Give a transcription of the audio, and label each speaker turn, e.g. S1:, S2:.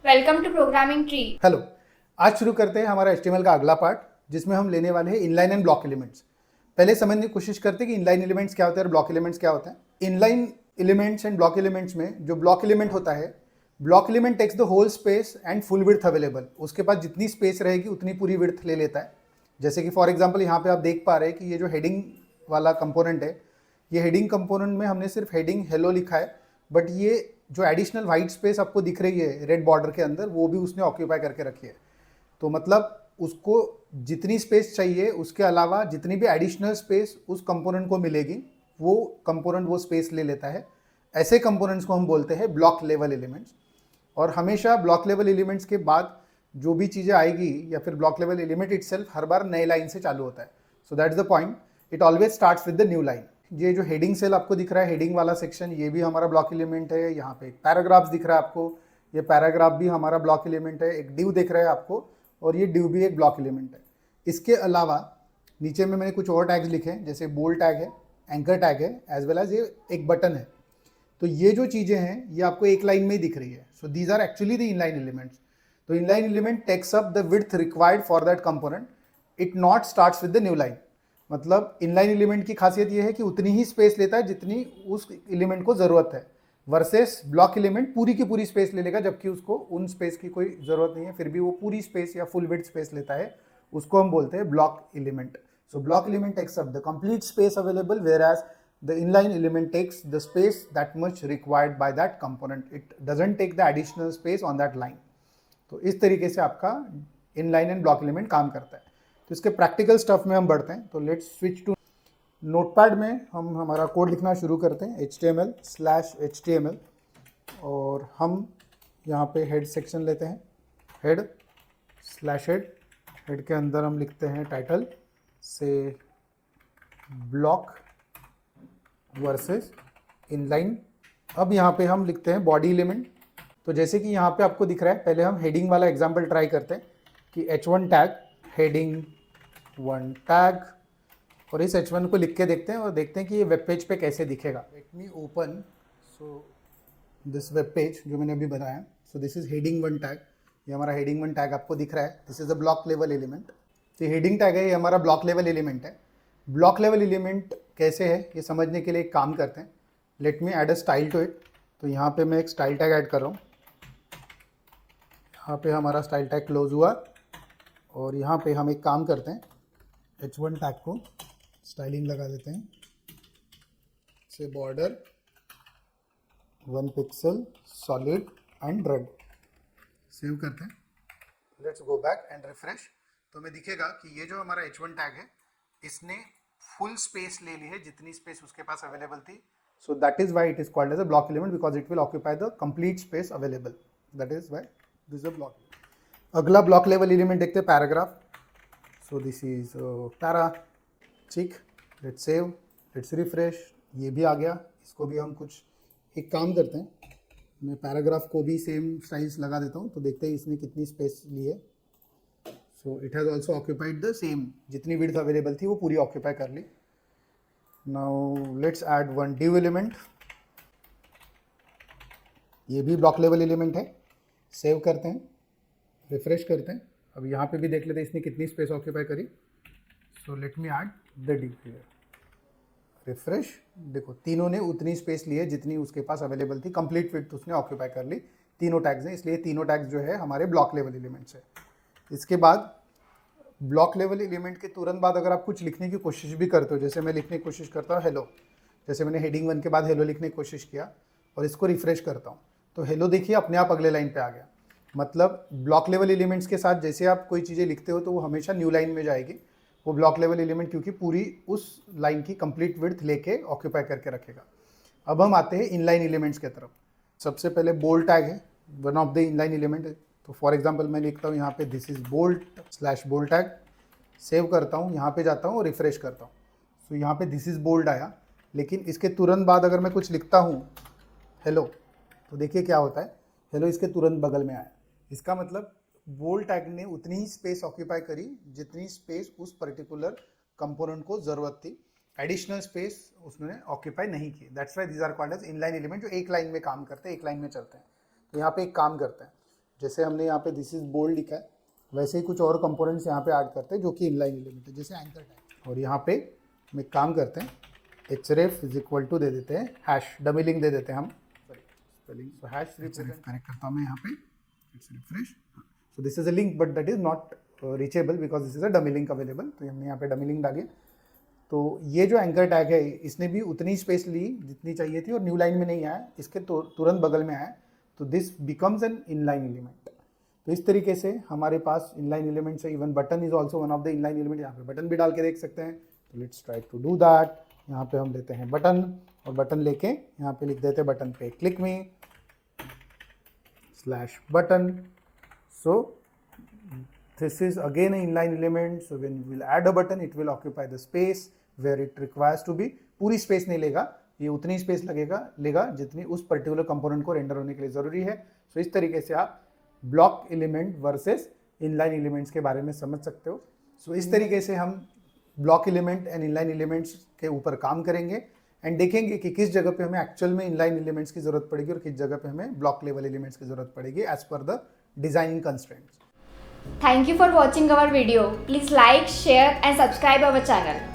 S1: Welcome to Programming Tree.
S2: Hello, आज शुरू करते हैं हमारा HTML का अगला पार्ट, जिसमें हम लेने वाले हैं इनलाइन एंड ब्लॉक एलिमेंट्स। पहले समझने की कोशिश करते हैं कि इनलाइन एलिमेंट्स क्या होते हैं और ब्लॉक एलिमेंट्स क्या होते हैं। Inline elements and block elements में जो ब्लॉक एलिमेंट होता है, block element takes the whole space and full width available. उसके पास जितनी स्पेस रहेगी उतनी पूरी विड्थ ले लेता है। जैसे कि फॉर एग्जाम्पल यहाँ पे आप देख पा रहे हैं कि ये जो हेडिंग वाला कंपोनेंट है, ये हेडिंग कंपोनेंट में हमने सिर्फ हेडिंग हेलो लिखा है, बट ये जो एडिशनल वाइट स्पेस आपको दिख रही है रेड बॉर्डर के अंदर, वो भी उसने ऑक्यूपाई करके रखी है। तो मतलब उसको जितनी स्पेस चाहिए उसके अलावा जितनी भी एडिशनल स्पेस उस कंपोनेंट को मिलेगी, वो कंपोनेंट वो स्पेस ले लेता है। ऐसे कंपोनेंट्स को हम बोलते हैं ब्लॉक लेवल एलिमेंट्स। और हमेशा ब्लॉक लेवल एलिमेंट्स के बाद जो भी चीज़ें आएगी या फिर ब्लॉक लेवल एलिमेंट इटसेल्फ हर बार नए लाइन से चालू होता है। सो that is the point, it always starts with the new line. ये जो हेडिंग सेल आपको दिख रहा है, हेडिंग वाला सेक्शन, ये भी हमारा ब्लॉक एलिमेंट है। यहाँ पे एक पैराग्राफ्स दिख रहा है आपको, ये पैराग्राफ भी हमारा ब्लॉक एलिमेंट है। एक डिव दिख रहा है आपको, और ये डिव भी एक ब्लॉक एलिमेंट है। इसके अलावा नीचे में मैंने कुछ और टैग्स लिखे हैं, जैसे बोल्ड टैग है, एंकर टैग है, एज वेल एज ये एक बटन है। तो ये जो चीज़ें हैं ये आपको एक लाइन में ही दिख रही है। So these are actually the inline elements. तो inline element takes up the width required for that component, it not starts with the new line. मतलब इनलाइन एलिमेंट की खासियत ये है कि उतनी ही स्पेस लेता है जितनी उस एलिमेंट को ज़रूरत है, वर्सेस ब्लॉक एलिमेंट पूरी की पूरी स्पेस ले लेगा, जबकि उसको उन स्पेस की कोई ज़रूरत नहीं है, फिर भी वो पूरी स्पेस या फुल विड्थ स्पेस लेता है। उसको हम बोलते हैं block element. So block element takes up the complete space available, whereas the inline element takes the space that much required by that component. It doesn't take the additional space on that line. तो इस तरीके से आपका inline and block element काम करता है। तो इसके प्रैक्टिकल स्टफ में हम बढ़ते हैं। तो लेट्स स्विच टू नोटपैड में हम हमारा कोड लिखना शुरू करते हैं, HTML/HTML। और हम यहाँ पे हेड सेक्शन लेते हैं, हेड/हेड। हेड के अंदर हम लिखते हैं टाइटल से ब्लॉक वर्सेस इनलाइन। अब यहाँ पे हम लिखते हैं बॉडी एलिमेंट। तो जैसे कि यहाँ पे आपको दिख रहा है, पहले हम हेडिंग वाला एग्जांपल ट्राई करते हैं कि H1 टैग, हेडिंग 1 टैग, और इस H1 को लिख के देखते हैं और देखते हैं कि ये वेब पेज पे कैसे दिखेगा। Let me open so this web page जो मैंने अभी बनाया। सो दिस इज हेडिंग 1 टैग, ये हमारा हेडिंग 1 टैग आपको दिख रहा है। This is a block level element. तो हेडिंग टैग है, ये हमारा ब्लॉक लेवल एलिमेंट है। ब्लॉक लेवल एलिमेंट कैसे है ये समझने के लिए एक काम करते हैं। Let me add a style to it. तो यहाँ पे मैं एक स्टाइल टैग ऐड कर रहा हूँ। यहाँ पे हमारा स्टाइल टैग क्लोज हुआ, और यहाँ पे हम एक काम करते हैं, H1 टैग को स्टाइलिंग लगा देते हैं, से border 1 pixel solid and red. Save करते हैं, let's go back and refresh. तो हमें दिखेगा कि ये जो हमारा H1 टैग है, इसने फुल स्पेस ले ली है जितनी स्पेस उसके पास अवेलेबल थी। So that is why it is called as a block element, because it will occupy the complete space available. That is why this is a block. अगला block level element देखते हैं, paragraph. So this is para. ठीक, let's save, let's refresh. ये भी आ गया। इसको भी हम कुछ एक काम करते हैं, मैं पैराग्राफ को भी सेम स्टाइल्स लगा देता हूँ, तो देखते हैं इसने कितनी स्पेस ली है। So it has also occupied the same, जितनी विड्थ अवेलेबल थी वो पूरी ऑक्यूपाई कर ली। Now let's add 1 div element. ये भी ब्लॉक लेवल एलिमेंट है। सेव करते हैं, रिफ्रेश करते हैं। अब यहाँ पे भी देख लेते हैं इसने कितनी स्पेस ऑक्यूपाई करी। So let me add the div here, refresh. देखो तीनों ने उतनी स्पेस ली है जितनी उसके पास अवेलेबल थी, कंप्लीट विड्थ उसने ऑक्यूपाई कर ली। तीनों टैग्स हैं, इसलिए तीनों टैग्स जो है हमारे ब्लॉक लेवल एलिमेंट्स है। इसके बाद ब्लॉक लेवल एलिमेंट के तुरंत बाद अगर आप कुछ लिखने की कोशिश भी करते हो, जैसे मैं लिखने की कोशिश करता हूँ हेलो, जैसे मैंने हेडिंग 1 के बाद हेलो लिखने की कोशिश किया और इसको रिफ्रेश करता हूँ, तो हेलो देखिए अपने आप अगले लाइन पे आ गया। मतलब ब्लॉक लेवल एलिमेंट्स के साथ जैसे आप कोई चीज़ें लिखते हो तो वो हमेशा न्यू लाइन में जाएगी, वो ब्लॉक लेवल एलिमेंट, क्योंकि पूरी उस लाइन की कंप्लीट विड्थ लेके ऑक्यूपाई करके रखेगा। अब हम आते हैं इनलाइन एलिमेंट्स की तरफ। सबसे पहले बोल्ड टैग है, one of the inline element. तो फॉर एग्जांपल मैं लिखता हूँ यहाँ पे दिस इज बोल्ड/बोल्ड टैग। सेव करता हूँ, यहाँ पे जाता हूँ और रिफ्रेश करता हूँ। सो यहाँ पे दिस इज बोल्ड आया, लेकिन इसके तुरंत बाद अगर मैं कुछ लिखता हूँ हेलो, तो देखिए क्या होता है, हेलो इसके तुरंत बगल में आया। इसका मतलब बोल्ड टैग ने उतनी ही स्पेस ऑक्यूपाई करी जितनी स्पेस उस पर्टिकुलर कंपोनेंट को ज़रूरत थी। एडिशनल स्पेस उसने ऑक्यूपाई नहीं की। That's why these are called as inline element, जो एक लाइन में काम करते हैं, एक लाइन में चलते हैं। तो यहाँ पे एक काम करते हैं, जैसे हमने यहाँ पे दिस इज बोल्ड लिखा है, वैसे ही कुछ और कंपोनेंट्स यहाँ पे ऐड करते हैं जो कि इनलाइन एलिमेंट है, जैसे एंकर टैग। और यहाँ पे हम एक काम करते हैं, href इज इक्वल टू दे देते हैं हैश, डमी लिंक दे देते हैं हम, स्पेलिंग सो हैश करेक्ट करता हूँ मैं यहाँ पे, it's refresh. So this is a link but that is not reachable because this is a dummy link available, तो हमने यहाँ पे डमी लिंक डाली। तो ये जो एंकर टैग है इसने भी उतनी स्पेस ली जितनी चाहिए थी और न्यू लाइन में नहीं आया, इसके तुरंत बगल में आया, तो this becomes N inline element. तो इस तरीके से हमारे पास इनलाइन एलिमेंट्स है। Even button is also one of the inline element, यहाँ पे बटन भी डाल के देख सकते हैं। तो let's try to do that. यहाँ पे हम लेते हैं बटन और बटन लेके यहाँ पे लिख देते हैं बटन पे click me slash button. So this is again an inline element, so when you will add a button it will occupy the space where it requires to be। पूरी space नहीं लेगा, ये उतनी स्पेस लेगा जितनी उस particular component को render होने के लिए जरूरी है। सो इस तरीके से आप block element versus inline elements के बारे में समझ सकते हो। सो इस तरीके से हम block element and inline elements के ऊपर काम करेंगे एंड देखेंगे कि किस जगह पे हमें एक्चुअल में इनलाइन एलिमेंट्स की जरूरत पड़ेगी और किस जगह पे हमें ब्लॉक लेवल एलिमेंट्स की जरूरत पड़ेगी as per the designing constraints.
S1: Thank you for watching our video. Please like, share and subscribe our channel.